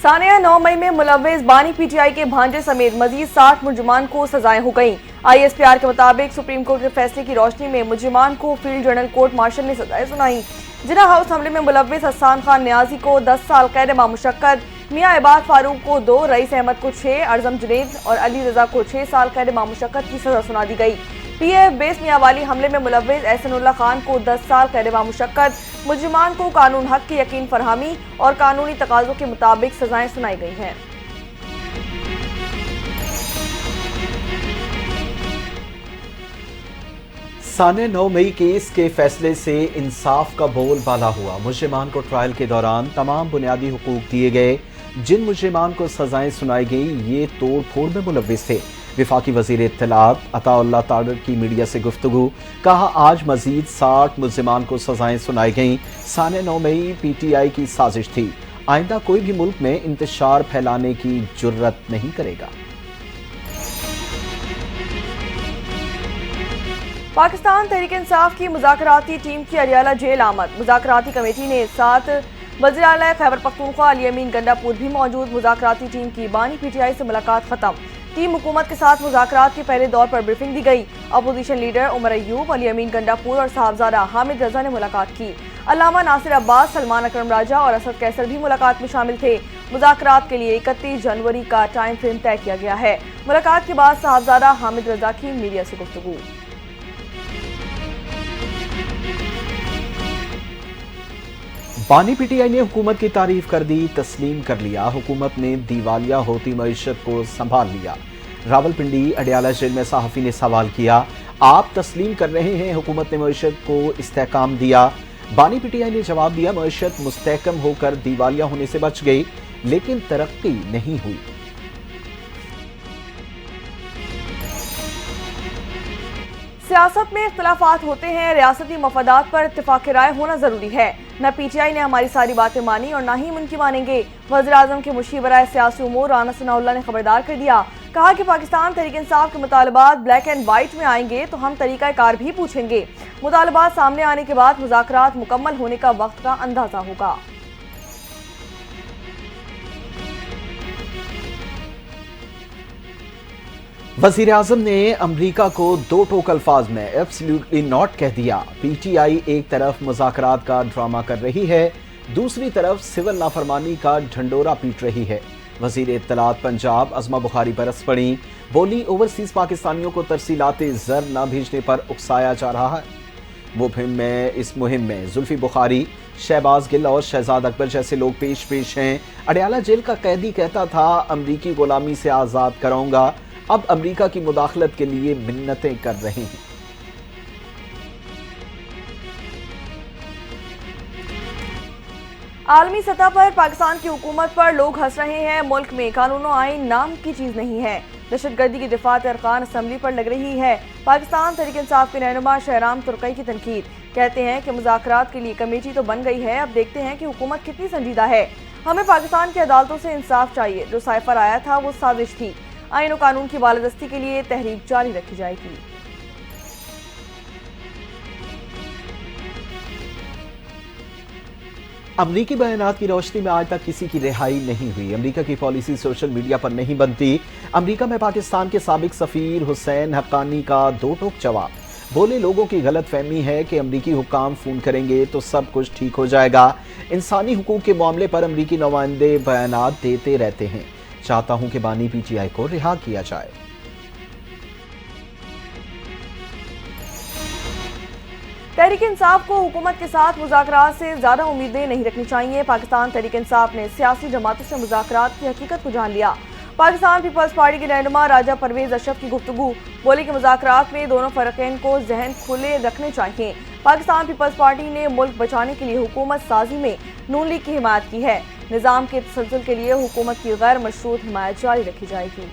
सानिया 9 मई में मुलव्विस बानी पीटीआई के भांजे समेत मजीद 60 मुलजमान को सजाएं हो गईं। ISPR के मुताबिक सुप्रीम कोर्ट के फैसले की रोशनी में मुलजमान को फील्ड जनरल कोर्ट मार्शल ने सजाएं सुनाई। जिना हाउस हमले में मुलव्विस हसन खान नियाजी को 10 साल कैद बामुशक्कत, मियां इबाद फारूक को 2, रईस अहमद को 6, अरजम जुनैद और अली रजा को 6 साल कैद बामुशक्कत की सजा सुना दी गई। PF बेस मियांवाली हमले में मुलव्विस एहसनुल्लाह खान को 10 साल कैद बामुशक्कत, मुलजिमान को कानून हक की यकीन फरहमी और कानूनी तकाज़ों के मुताबिक सजाएं सुनाई गई हैं। सानिया 9 मई केस के फैसले से इंसाफ का बोलबाला हुआ। मुलजिमान को ट्रायल के दौरान तमाम बुनियादी हुकूक दिए गए। जिन मुलजिमान को सजाएं सुनाई गई ये तोड़ फोड़ में मुलव्विस थे। विफाकी वजीर इत्तलात अताउल्लाह तारर की मीडिया से गुफ्तगू, कहा आज मजीद 60 मुलजिमान को सजाएं सुनाई गईं। सानिया 9 मई PTI की साजिश थी। आइंदा कोई भी मुल्क में इंतशार फैलाने की जुर्रत नहीं करेगा। पाकिस्तान तहरीक इंसाफ की मुज़ाकराती टीम की अडियाला जेल आमद। मुज़ाकराती कमेटी ने साथ वज़ीर आला खैबर पख्तूनख्वा अली अमीन गंडापुर भी मौजूद। मुज़ाकराती टीम की बानी PTI से मुलाकात खत्म। टीम हुकूमत के साथ मुज़ाकरात के पहले दौर पर ब्रीफिंग दी गई। अपोजिशन लीडर उमर अयूब, अली अमीन गंडापुर और साहबजादा हामिद रजा ने मुलाकात की। अल्लामा नासिर अब्बास, सलमान अकरम राजा और असद कैसर भी मुलाकात में शामिल थे। मुज़ाकरात के लिए 31 जनवरी का टाइम फ्रेम तय किया गया है। मुलाकात के बाद साहबजादा हामिद रजा की मीडिया से गुफ्तगू। बानी PTI ने हुकूमत की तारीफ कर दी, तस्लीम कर लिया। हुकूमत ने दिवालिया होती मईशत को संभाल लिया। रावलपिंडी अडियाला जेल में सहाफ़ी ने सवाल किया, आप तस्लीम कर रहे हैं हुकूमत ने मईशत को इस्तेहकाम दिया। बानी PTI ने जवाब दिया, मईशत मुस्तहकम होकर दिवालिया होने से बच गई लेकिन तरक्की नहीं हुई। सियासत में इख्तलाफात होते हैं, रियासती मफादात पर इत्तेफाक राय होना जरूरी है। न PTI ने हमारी सारी बातें मानी और न ही उनकी मानेंगे। वज़ीर आज़म के मुशीर बराए सियासी उमूर राना सनाउल्लाह ने खबरदार कर दिया। कहा कि पाकिस्तान तहरीक इंसाफ के मुतालबात ब्लैक एंड वाइट में आएंगे तो हम तरीका कार भी पूछेंगे। मुतालबात सामने आने के बाद मुज़ाकरात मुकम्मल होने का वक्त का अंदाजा होगा। वज़ीर आज़म ने अमरीका को 2 टोक अल्फाज में एब्सोल्युटली नॉट कह दिया। PTI एक तरफ मुज़ाकरात का ड्रामा कर रही है, दूसरी तरफ सिविल नाफरमानी का ढंडोरा पीट रही है। वज़ीर इत्तलात पंजाब अज़मा बुखारी बरस पड़ी, बोली ओवरसीज पाकिस्तानियों को तरसीलाते ज़र न भेजने पर उकसाया जा रहा है। इस मुहिम में जुल्फी बुखारी, शहबाज गिल और शहजाद अकबर जैसे लोग पेश हैं। अडियाला जेल का कैदी कहता था, अमरीकी गुलामी से आज़ाद कराऊंगा, अब अमेरिका की मुदाखलत के लिए मिन्नतें कर रहे हैं। आलमी सतह पर पाकिस्तान की हुकूमत पर लोग हंस रहे हैं। मुल्क में कानून और आइन नाम की चीज नहीं है। दहशतगर्दी की दिफात अरकान असम्बली पर लग रही है। पाकिस्तान तहरीक इंसाफ के रहनुमा शहराम तुर्की की तनकीद, कहते हैं कि मुज़ाकरात के लिए कमेटी तो बन गई है, अब देखते हैं कि हुकूमत कितनी संजीदा है। हमें पाकिस्तान की अदालतों से इंसाफ चाहिए। जो साइफर आया था वो साजिश थी। आइन और कानून की बालादस्ती के लिए तहरीक जारी रखी जाएगी। अमरीकी बयानात की रोशनी में आज तक किसी की रिहाई नहीं हुई। अमरीका की पॉलिसी सोशल मीडिया पर नहीं बनती। अमरीका में पाकिस्तान के साबिक सफीर हुसैन हक्कानी का 2 टोक जवाब, बोले लोगों की गलत फहमी है कि अमरीकी हुक्काम फोन करेंगे तो सब कुछ ठीक हो जाएगा। इंसानी हुकूक के मामले पर अमरीकी नुमाइंदे बयानात देते रहते हैं। चाहता हूं कि बानी PTI को रिहा किया जाए। तहरीक इंसाफ को हुकूमत के साथ मुज़ाकरात से ज्यादा उम्मीदें नहीं रखनी चाहिए। पाकिस्तान तहरीक इंसाफ ने सियासी जमातों से मुज़ाकरात की हकीकत को जान लिया। पाकिस्तान पीपल्स पार्टी के रहनुमा राजा परवेज अशरफ की गुफ्तगू, बोले कि मुज़ाकरात में दोनों फरीकैन को जहन खुले रखने चाहिए। पाकिस्तान पीपल्स पार्टी ने मुल्क बचाने के लिए हुकूमत साजी में नून लीग की हिमायत की है। निज़ाम के तसल्सल के लिए हुकूमत की गैर मशरूत हिमायत जारी रखी जाएगी।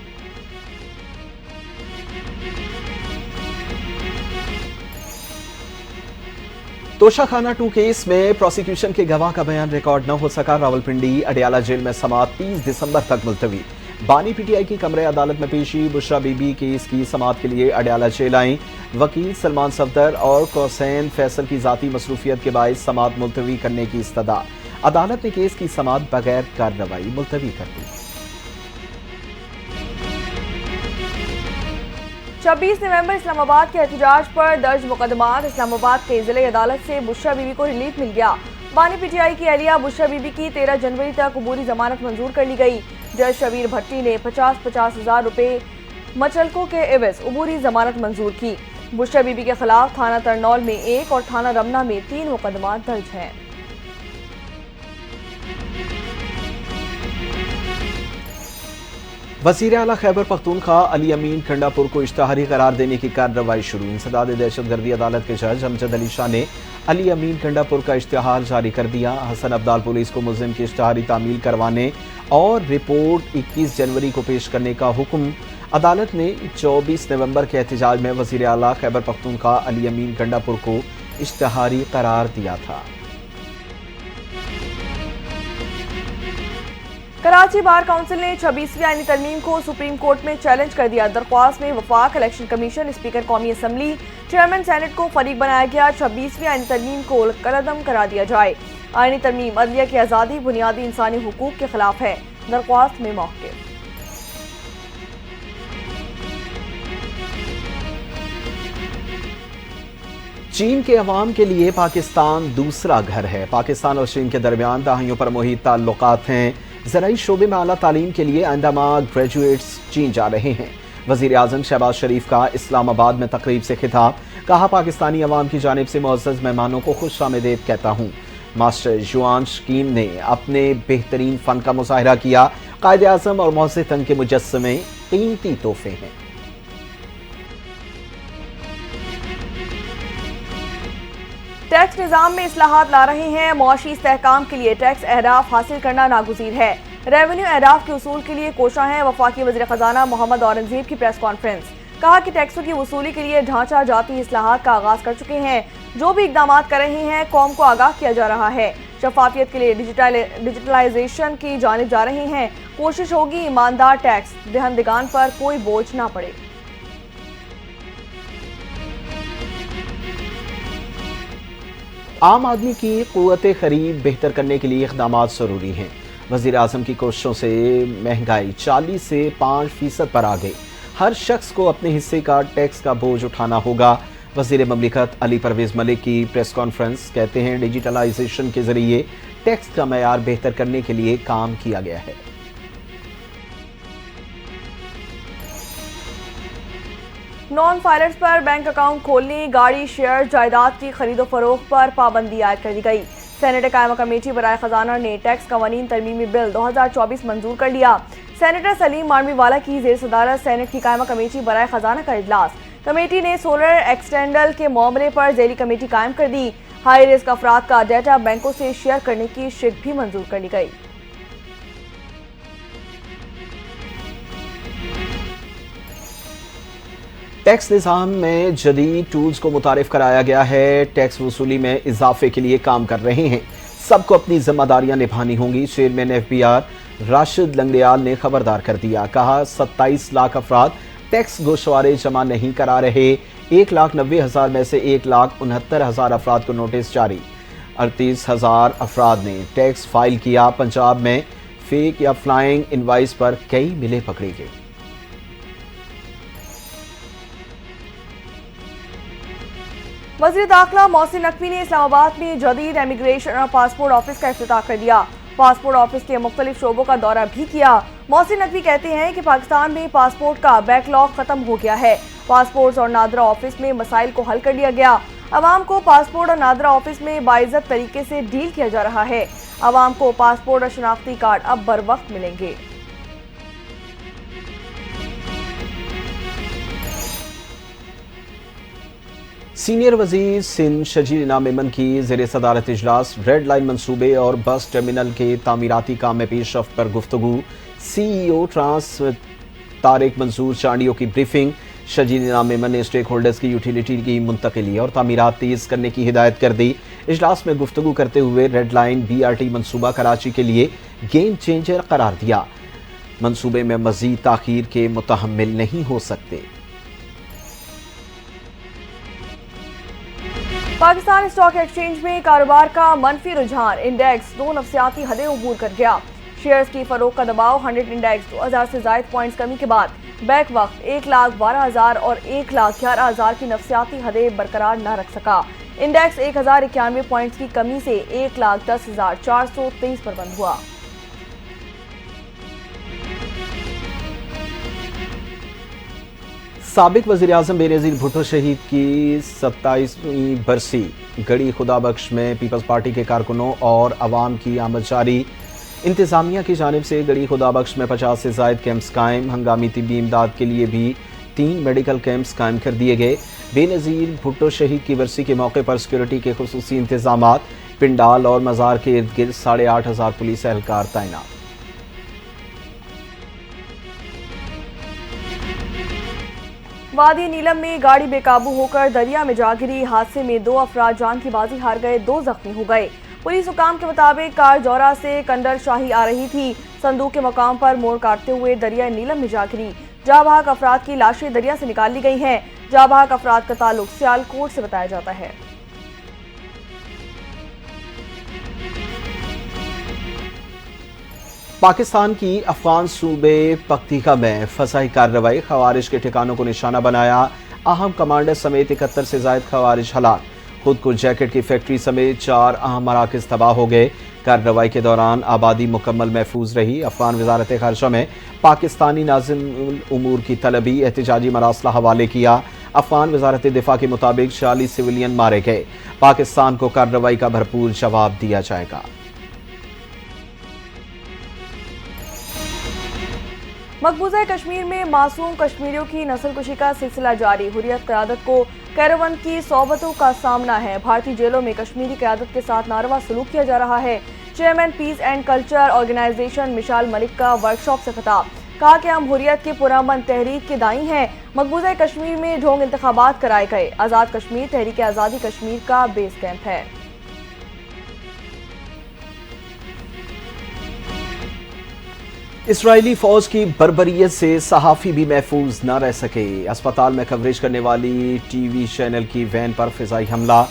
तोशाखाना 2 केस में प्रोसिक्यूशन के गवाह का बयान रिकॉर्ड न हो सका। रावलपिंडी अडियाला जेल में समाअत 30 दिसंबर तक मुलतवी। बानी PTI की कमरे अदालत में पेशी। बुशरा बीबी केस की समाअत के लिए अडियाला जेल आई। वकील सलमान सफदर और कोसैन फैसल की जाती मसरूफियत के बायस समाअत मुलतवी करने की इस्तदा। अदालत ने केस की समाअत बगैर कार्रवाई मुलतवी कर दी। 26 नवंबर इस्लामाबाद के एहतजाज पर दर्ज मुकदमात। इस्लामाबाद के जिले अदालत से बुशरा बीबी को रिलीफ मिल गया। बानी पीटीआई की अहलिया बुशरा बीबी की 13 जनवरी तक अबूरी जमानत मंजूर कर ली गई। जज शबीर भट्टी ने 50-50 हजार रुपए मचलकों के एवज अबूरी जमानत मंजूर की। बुशरा बीबी के खिलाफ थाना तरनौल में 1 और थाना रमना में 3 मुकदमात दर्ज हैं। वज़ीर आला खैबर पख्तूनख्वा अली अमीन कंडापुर को इश्तिहारी करार देने की कार्रवाई शुरू। इंसदाद दहशतगर्दी अदालत के जज अमजद अली शाह ने अली अमीन कंडापुर का इश्तिहार जारी कर दिया। हसन अब्दाल पुलिस को मुल्जिम की इश्तिहारी तामील करवाने और रिपोर्ट 21 जनवरी को पेश करने का हुक्म। अदालत ने 24 नवंबर के एहतजाज में वज़ीर आला खैबर पख्तूनख्वा अली अमीन कंडापुर को इश्तिहारी करार दिया था। कराची बार काउंसिल ने 26वीं आईनी तरमीम को सुप्रीम कोर्ट में चैलेंज कर दिया। दरख्वास्त में वफाक, इलेक्शन कमीशन, स्पीकर कौमी असम्बली, चेयरमैन सेनेट को फरीक बनाया गया। 26वीं आईनी तरमीम को कलअदम करा दिया जाए। आईनी तरमीम अदलिया की आज़ादी, बुनियादी इंसानी हुकूक के खिलाफ है। दरख्वास्त में मौक़िफ़। चीन के अवाम के लिए पाकिस्तान दूसरा घर है। पाकिस्तान और चीन के दरमियान दहाइयों पर मुहीत ताल्लुकात हैं। ज़राई शोबे में आला तालीम के लिए आइंदा ग्रेजुएट्स चीन जा रहे हैं। वज़ीर आज़म शहबाज शरीफ का इस्लामाबाद में तकरीब से खिताब। कहा, पाकिस्तानी अवाम की जानिब से मुअज़्ज़ज़ मेहमानों को खुश आमदीद कहता हूँ। मास्टर जुआन शकीम ने अपने बेहतरीन फ़न का मुज़ाहरा किया। कायदे आज़म और मौसे तंग के मुजस्समे कीमती तोहफे हैं। टैक्स निज़ाम में इस्लाहात ला रहे हैं। मुआशी इस्तेहकाम के लिए टैक्स अहदाफ हासिल करना नागुज़ीर है। रेवेन्यू अहदाफ के उसूल के लिए कोशा है। वफाकी वज़ीर ख़जाना मोहम्मद औरंगज़ेब की प्रेस कॉन्फ्रेंस। कहा कि टैक्सों की वसूली के लिए ढांचा जाती इस्लाहात का आगाज़ कर चुके हैं। जो भी इक़दाम कर रहे हैं, कौम को आगाह किया जा रहा है। शफाफियत के लिए डिजिटलाइजेशन की जानिब जा रहे हैं। कोशिश होगी ईमानदार टैक्स दहंदगान पर कोई बोझ ना पड़े। आम आदमी की क़ुव्वत खरीद बेहतर करने के लिए इक़दाम ज़रूरी हैं। वज़ीर आज़म की कोशिशों से महंगाई 40 से 5% पर आ गई। हर शख्स को अपने हिस्से का टैक्स का बोझ उठाना होगा। वज़ीर ममलिकत अली परवेज़ मलिक की प्रेस कॉन्फ्रेंस। कहते हैं, डिजिटलाइजेशन के ज़रिए टैक्स का मयार बेहतर करने के लिए काम किया गया है। नॉन फाइलर्स पर बैंक अकाउंट खोलने, गाड़ी, शेयर, जायदाद की खरीदो फरोख्त पर पाबंदी आयद कर दी गई। सेनेटर कायमा कमेटी बराए खजाना ने टैक्स कवानीन तरमीमी बिल 2024 मंजूर कर लिया। सेनेटर सलीम मारमीवाला की जेर सदारत सेनेट की कायमा कमेटी बराए खजाना का इजलास। कमेटी ने सोलर एक्सटेंडल के मामले पर झेली कमेटी कायम कर दी। हाई रिस्क अफराद का डाटा बैंकों से शेयर करने की शिक भी मंजूर कर ली गई। टैक्स निज़ाम में जदीद टूल्स को मुतारिफ कराया गया है। टैक्स वसूली में इजाफे के लिए काम कर रहे हैं। सबको अपनी जिम्मेदारियां निभानी होंगी। चेयरमैन FBR राशिद लंगड़ियाल ने खबरदार कर दिया। कहा, 27 लाख अफराद टैक्स गोशवारे जमा नहीं करा रहे। 1,90,000 में से 1,69,000 अफराद को नोटिस जारी। 38,000 अफराद ने टैक्स फाइल किया। पंजाब में फेक या फ्लाइंग इनवाइस पर कई मिले पकड़े गए। वज़ीर दाखिला मोहसिन नकवी ने इस्लामाबाद में जदीद इमिग्रेशन और पासपोर्ट ऑफिस का इफ्तिताह कर दिया। पासपोर्ट ऑफिस के मुख्तलिफ शोबों का दौरा भी किया। मोहसिन नकवी कहते हैं कि पाकिस्तान में पासपोर्ट का बैकलॉग खत्म हो गया है। पासपोर्ट और नादरा ऑफिस में मसाइल को हल कर लिया गया। अवाम को पासपोर्ट और नादरा ऑफिस में बाइज्जत तरीके से डील किया जा रहा है। अवाम को पासपोर्ट और शनाख्ती कार्ड अब बर वक्त मिलेंगे। सीनियर वजीर सिंध शजीर इनाम मेमन की ज़ेर सदारत इजलास। रेड लाइन मंसूबे और बस टर्मिनल के तामीराती काम में पेशरफ्त पर गुफ्तगू। CEO ट्रांस तारिक मंसूर चांडियों की ब्रीफिंग। शजीर इनाम मेमन ने स्टेक होल्डर्स की यूटिलिटी की मुंतकिली और तामीरात तेज़ करने की हिदायत कर दी। इजलास में गुफ्तगू करते हुए रेड लाइन BRT मंसूबा कराची के लिए गेम चेंजर करार दिया। मंसूबे में मज़ीद ताख़ीर के मुतहम्मिल नहीं हो सकते। पाकिस्तान स्टॉक एक्सचेंज में कारोबार का मनफी रुझान, इंडेक्स 2 नफसियाती हदें अबूर कर गया। शेयर्स की फरोख का दबाव 100 इंडेक्स 2000 से जायद पॉइंट्स कमी के बाद बैक वक्त 1,12,000 और 1,11,000 की नफसियाती हदें बरकरार न रख सका। इंडेक्स 1091 पॉइंट्स की कमी से 1,10,423 पर बंद हुआ। साबिक वज़ीर-ए-आज़म बेनज़ीर भुट्टो शहीद की 27वीं बरसी, गड़ी खुदाबख्श में पीपल्स पार्टी के कारकुनों और अवाम की आमद जारी। इंतज़ामिया की जानिब से गड़ी खुदाबख्श में 50 से ज़ायद कैंप्स कायम, हंगामी तिब्बी इमदाद के लिए भी 3 मेडिकल कैंप्स कायम कर दिए गए। बेनज़ीर भुट्टो शहीद की बरसी के मौके पर सिक्योरिटी के खुसूसी इंतज़ामात, पिंडाल और मज़ार के इर्द गिर्द 8,500 पुलिस एहलकार तैनात। वादी नीलम में गाड़ी बेकाबू होकर दरिया में जा गिरी, हादसे में 2 अफराद जान की बाजी हार गए, 2 जख्मी हो गए। पुलिस हुकाम के मुताबिक कार जौरा से कंडल शाही आ रही थी, संदूक के मकाम पर मोड़ काटते हुए दरिया नीलम में जा गिरी। जाबाहक अफराद की लाशें दरिया से निकाल ली गई हैं। जाबाहक अफराद का ताल्लुक सियालकोट से बताया जाता है। पाकिस्तान की अफगान सूबे पख्तीका में फसाई कार्रवाई, खवारिज के ठिकानों को निशाना बनाया, अहम कमांडर समेत 71 से जायद खवारिज हलाक। खुद को जैकेट की फैक्ट्री समेत 4 अहम मराकज़ तबाह हो गए। कार्रवाई के दौरान आबादी मुकम्मल महफूज रही। अफगान वजारत खारजा में पाकिस्तानी नाज़िम उमूर की तलबी, एहतजाजी मरासला हवाले किया। अफगान वजारत दिफा के मुताबिक 46 सिविलियन मारे गए। पाकिस्तान को कार्रवाई का भरपूर जवाब दिया जाएगा। मकबूजा कश्मीर में मासूम कश्मीरियों की नस्लकुशी का सिलसिला जारी। हुर्रियत क़यादत को कैरावन की सौबतों का सामना है। भारतीय जेलों में कश्मीरी क़यादत के साथ नारवा सलूक किया जा रहा है। Chairman peace and culture organization Mishal Malik का वर्कशॉप से खिताब, कहा कि हम हुर्रियत के पुरअमन तहरीक के दाई हैं। मकबूजा कश्मीर में ढोंग इंतखाबात कराए गए। आज़ाद कश्मीर तहरीक आज़ादी कश्मीर का बेस कैंप है। इसराइली फौज की बर्बरियत से सहाफ़ी भी महफूज न रह सके। अस्पताल में कवरेज करने वाली टीवी चैनल की वैन पर फिजाई हमला,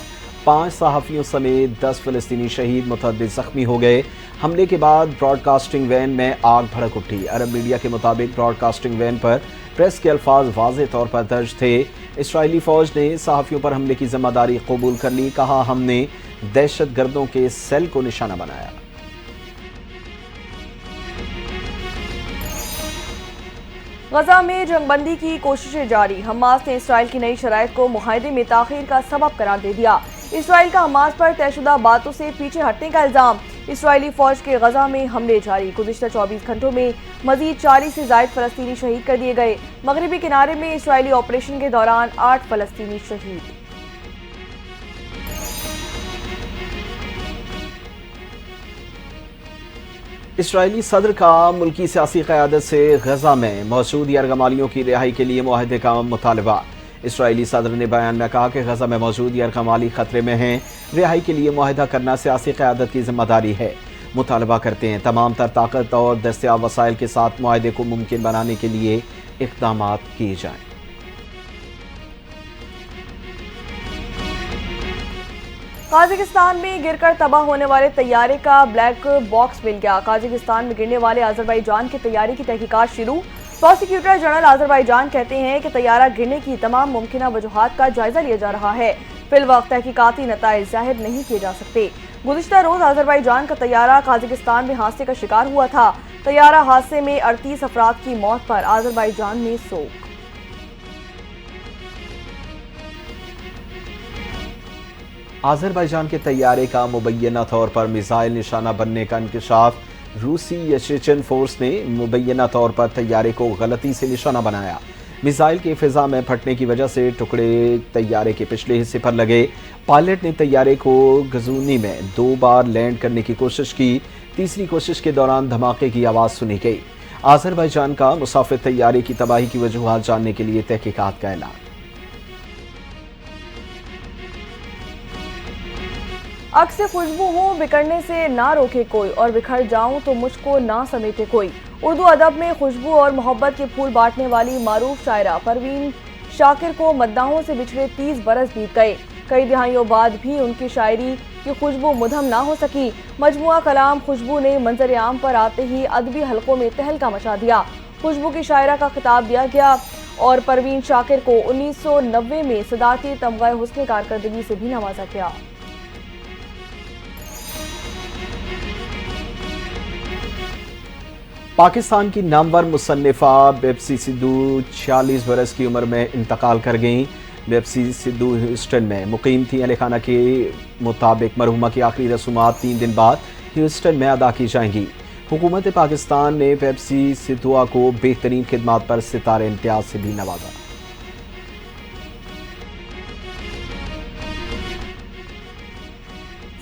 5 सहाफ़ियों समेत 10 फ़लस्तीनी शहीद, मुतअद्दिद ज़ख्मी हो गए। हमले के बाद ब्रॉडकास्टिंग वैन में आग भड़क उठी। अरब मीडिया के मुताबिक ब्रॉडकास्टिंग वैन पर प्रेस के अल्फाज वाज़े तौर पर दर्ज थे। इसराइली फ़ौज ने सहाफ़ियों पर हमले की जिम्मेदारी कबूल कर ली। कहा, हमने दहशत गर्दों के सेल को निशाना बनाया। गजा में जंगबंदी की कोशिशें जारी। हमास ने इसराइल की नई शराइत को मुआहदे में ताख़ीर का सबब करार दे दिया। इसराइल का हमास पर तयशुदा बातों से पीछे हटने का इल्ज़ाम। इसराइली फौज के गजा में हमले जारी। गुज़िश्ता 24 घंटों में मजीद 40 से ज़ायद फ़लस्तीनी शहीद कर दिए गए। मगरबी किनारे में इसराइली ऑपरेशन के दौरान 8 फ़लस्तीनी शहीद। इसराइली सदर का मुल्की सियासी क़यादत से गजा में मौजूद यरगमालियों की रिहाई के लिए मुआहदे का मुतालबा। इसराइली सदर ने बयान में कहा कि गजा में मौजूद यरगमाली खतरे में हैं। रिहाई के लिए मुआहदा करना सियासी क़यादत की जिम्मेदारी है। मुतालबा करते हैं तमाम तर ताकत और दस्तियाब वसाइल के साथ मुआहदे को मुमकिन बनाने के लिए इक़दाम किए जाएँ। काज़ाकिस्तान में गिरकर तबाह होने वाले तैयारे का ब्लैक बॉक्स मिल गया। काज़ाकिस्तान में गिरने वाले अज़रबैजान की तैयारी की तहकीकात शुरू। प्रोसिक्यूटर जनरल अज़रबैजान कहते हैं कि तैयारा गिरने की तमाम मुमकिना वजूहात का जायजा लिया जा रहा है। फिलवक्त तहकीकाती नताइज जाहिर नहीं किए जा सकते। गुज़िश्ता रोज अज़रबैजान का तैयारा काज़ाकिस्तान में हादसे का शिकार हुआ था। तैयारा हादसे में 38 अफराद की मौत पर अज़रबैजान में सोग। अज़रबैजान के तैयारे का मुबैना तौर पर मिसाइल निशाना बनने का इंकशाफ। रूसी या चेचन फोर्स ने मुबैना तौर पर तैयारे को गलती से निशाना बनाया। मिसाइल के फिजा में फटने की वजह से टुकड़े तैयारे के पिछले हिस्से पर लगे। पायलट ने तैयारे को गजूनी में 2 बार लैंड करने की कोशिश की। तीसरी कोशिश के दौरान धमाके की आवाज़ सुनी गई। अज़रबैजान का मुसाफिर तैयारे की तबाही की वजूहात जानने के लिए तहकीकात का ऐलान। अग से खुशबू हूँ बिखरने से ना रोके कोई, और बिखर जाऊं तो मुझको ना समेटे कोई। उर्दू अदब में खुशबू और मोहब्बत के फूल बांटने वाली मारूफ शायरा परवीन शाकिर को मद्दाहों से बिछड़े 30 बरस बीत गए। کئی دہائیوں بعد بھی ان کی شاعری کی خوشبو مدھم نہ ہو سکی۔ مجموعہ کلام خوشبو نے منظر عام پر آتے ہی ادبی حلقوں میں تہلکہ مچا دیا۔ خوشبو کی شاعرہ کا خطاب دیا گیا اور پروین شاکر کو 1990 میں صدارتی تمغہ حسن کارکردگی سے بھی نوازا گیا۔ پاکستان کی نامور مصنفہ بیپسی سدھو 46 برس کی عمر میں انتقال کر گئیں۔ بیپسی سدھو ہیوسٹن میں مقیم تھیں۔ اہل خانہ کے مطابق مرحومہ کی آخری رسومات 3 دن بعد ہیوسٹن میں ادا کی جائیں گی۔ حکومت پاکستان نے بیپسی سدھو کو بہترین خدمات پر ستارہ امتیاز سے بھی نوازا۔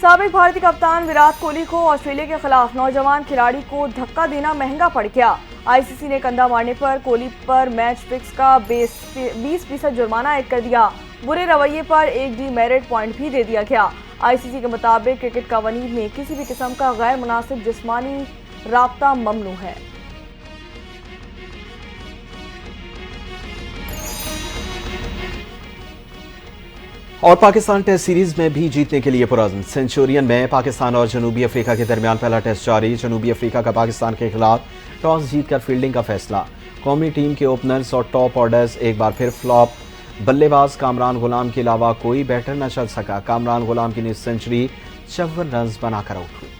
سابق بھارتی کپتان وراٹ کوہلی کو آسٹریلیا کے خلاف نوجوان کھلاڑی کو دھکا دینا مہنگا پڑ گیا۔ آئی سی سی نے کندھا مارنے پر کوہلی پر میچ فکس کا 20% جرمانہ عائد کر دیا۔ برے رویے پر ایک ڈی میرٹ پوائنٹ بھی دے دیا گیا۔ آئی سی سی کے مطابق کرکٹ قوانین میں کسی بھی قسم کا غیر مناسب جسمانی رابطہ ممنوع ہے۔ اور پاکستان ٹیسٹ سیریز میں بھی جیتنے کے لیے پرعزم۔ سینچورین میں پاکستان اور جنوبی افریقہ کے درمیان پہلا ٹیسٹ جاری۔ جنوبی افریقہ کا پاکستان کے خلاف ٹاس جیت کر فیلڈنگ کا فیصلہ۔ قومی ٹیم کے اوپنرز اور ٹاپ آرڈرز ایک بار پھر فلاپ۔ بلے باز کامران غلام کے علاوہ کوئی بیٹر نہ چل سکا۔ کامران غلام کی نصف سنچری 54 رنز بنا کر آؤٹ ہوئی۔